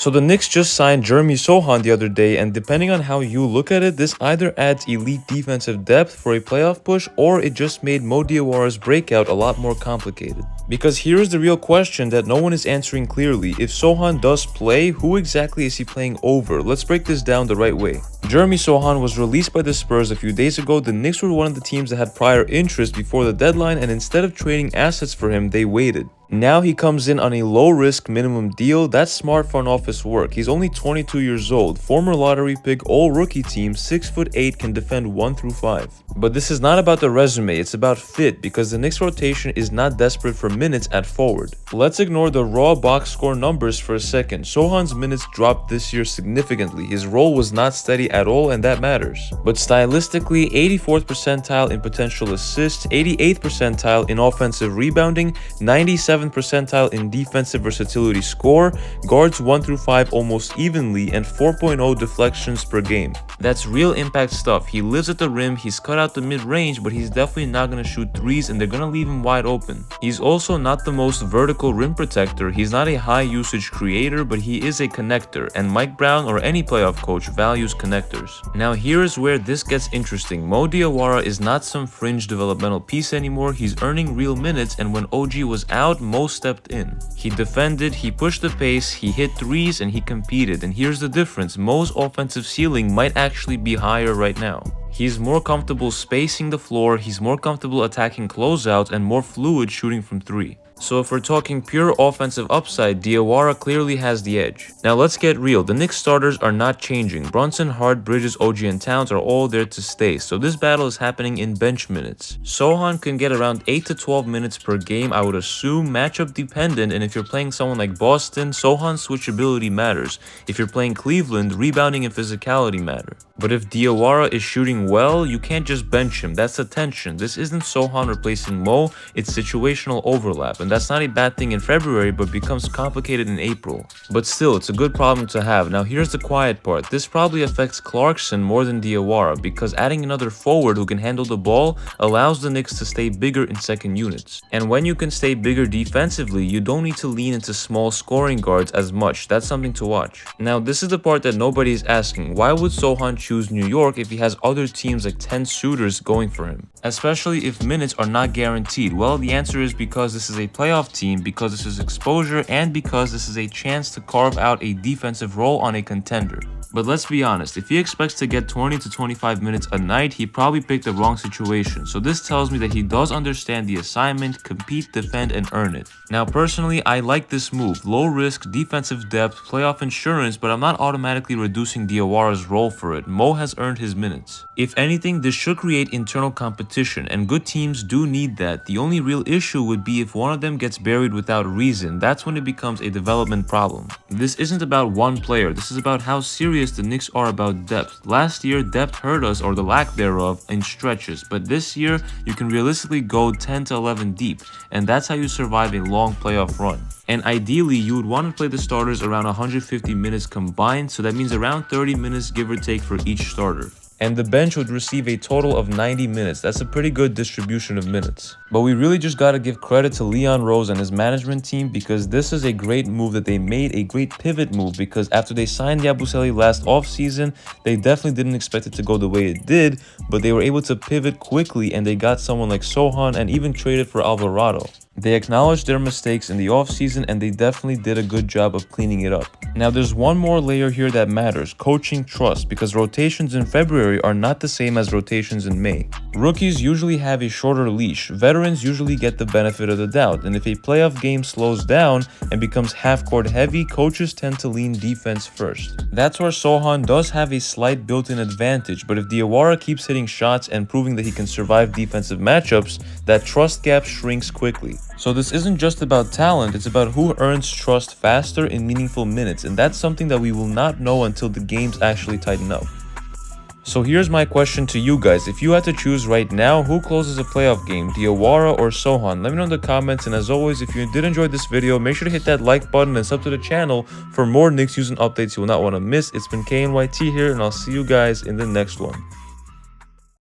So the Knicks just signed Jeremy Sohan the other day, and depending on how you look at it, this either adds elite defensive depth for a playoff push, or it just made Mo Diawara's breakout a lot more complicated. Because here's the real question that no one is answering clearly. If Sohan does play, who exactly is he playing over? Let's break this down the right way. Jeremy Sohan was released by the Spurs a few days ago. The Knicks were one of the teams that had prior interest before the deadline, and instead of trading assets for him, they waited. Now he comes in on a low-risk minimum deal. That's smart front office work. He's only 22 years old, former lottery pick, all-rookie team, 6'8", can defend 1 through 5. But this is not about the resume, it's about fit, because the Knicks rotation is not desperate for minutes at forward. Let's ignore the raw box score numbers for a second. Sohan's minutes dropped this year significantly. His role was not steady at all, and that matters. But stylistically, 84th percentile in potential assists, 88th percentile in offensive rebounding, 97th percentile in defensive versatility score, guards 1 through 5 almost evenly, and 4.0 deflections per game. That's real impact stuff. He lives at the rim, he's cut out the mid-range, but he's definitely not going to shoot threes, and they're going to leave him wide open. He's also not the most vertical rim protector. He's not a high usage creator, but he is a connector, and Mike Brown or any playoff coach values connectors. Now here's where this gets interesting. Mo Diawara is not some fringe developmental piece anymore. He's earning real minutes, and when OG was out, Mo stepped in. He defended, he pushed the pace, he hit threes, and he competed. And here's the difference. Mo's offensive ceiling might actually be higher right now. He's more comfortable spacing the floor, he's more comfortable attacking closeouts, and more fluid shooting from 3. So if we're talking pure offensive upside, Diwara clearly has the edge. Now let's get real. The Knicks starters are not changing. Brunson, Hart, Bridges, OG, and Towns are all there to stay. So this battle is happening in bench minutes. Sohan can get around 8 to 12 minutes per game, I would assume, matchup dependent, and if you're playing someone like Boston, Sohan's switchability matters. If you're playing Cleveland, rebounding and physicality matter. But if Diwara is shooting well, you can't just bench him. That's the tension. This isn't Sohan replacing Mo, it's situational overlap. And that's not a bad thing in February, but becomes complicated in April. But still, it's a good problem to have. Now here's the quiet part. This probably affects Clarkson more than Diawara, because adding another forward who can handle the ball allows the Knicks to stay bigger in second units. And when you can stay bigger defensively, you don't need to lean into small scoring guards as much. That's something to watch. Now this is the part that nobody is asking. Why would Sohan choose New York if he has other teams like 10 suitors going for him? Especially if minutes are not guaranteed. Well, the answer is because this is a playoff team, because this is exposure, and because this is a chance to carve out a defensive role on a contender. But let's be honest, if he expects to get 20 to 25 minutes a night, he probably picked the wrong situation. So this tells me that he does understand the assignment, compete, defend, and earn it. Now personally, I like this move. Low risk, defensive depth, playoff insurance, but I'm not automatically reducing Diawara's role for it. Mo has earned his minutes. If anything, this should create internal competition, and good teams do need that. The only real issue would be if one of them gets buried without reason. That's when it becomes a development problem. This isn't about one player, this is about how serious the Knicks are about depth. Last year, depth hurt us, or the lack thereof, in stretches, but this year, you can realistically go 10 to 11 deep, and that's how you survive a long playoff run. And ideally, you would want to play the starters around 150 minutes combined, so that means around 30 minutes give or take for each starter. And the bench would receive a total of 90 minutes. That's a pretty good distribution of minutes. But we really just gotta give credit to Leon Rose and his management team, because this is a great move that they made, a great pivot move, because after they signed Yabusele last offseason, they definitely didn't expect it to go the way it did, but they were able to pivot quickly, and they got someone like Sohan and even traded for Alvarado. They acknowledged their mistakes in the offseason, and they definitely did a good job of cleaning it up. Now there's one more layer here that matters, coaching trust, because rotations in February are not the same as rotations in May. Rookies usually have a shorter leash, veterans usually get the benefit of the doubt, and if a playoff game slows down and becomes half-court heavy, coaches tend to lean defense first. That's where Sohan does have a slight built-in advantage, but if Diwara keeps hitting shots and proving that he can survive defensive matchups, that trust gap shrinks quickly. So this isn't just about talent, it's about who earns trust faster in meaningful minutes, and that's something that we will not know until the games actually tighten up. So here's my question to you guys. If you had to choose right now, who closes a playoff game, Diwara or Sohan? Let me know in the comments, and as always, if you did enjoy this video, make sure to hit that like button and sub to the channel for more Knicks news and updates you will not want to miss. It's been KNYT here, and I'll see you guys in the next one.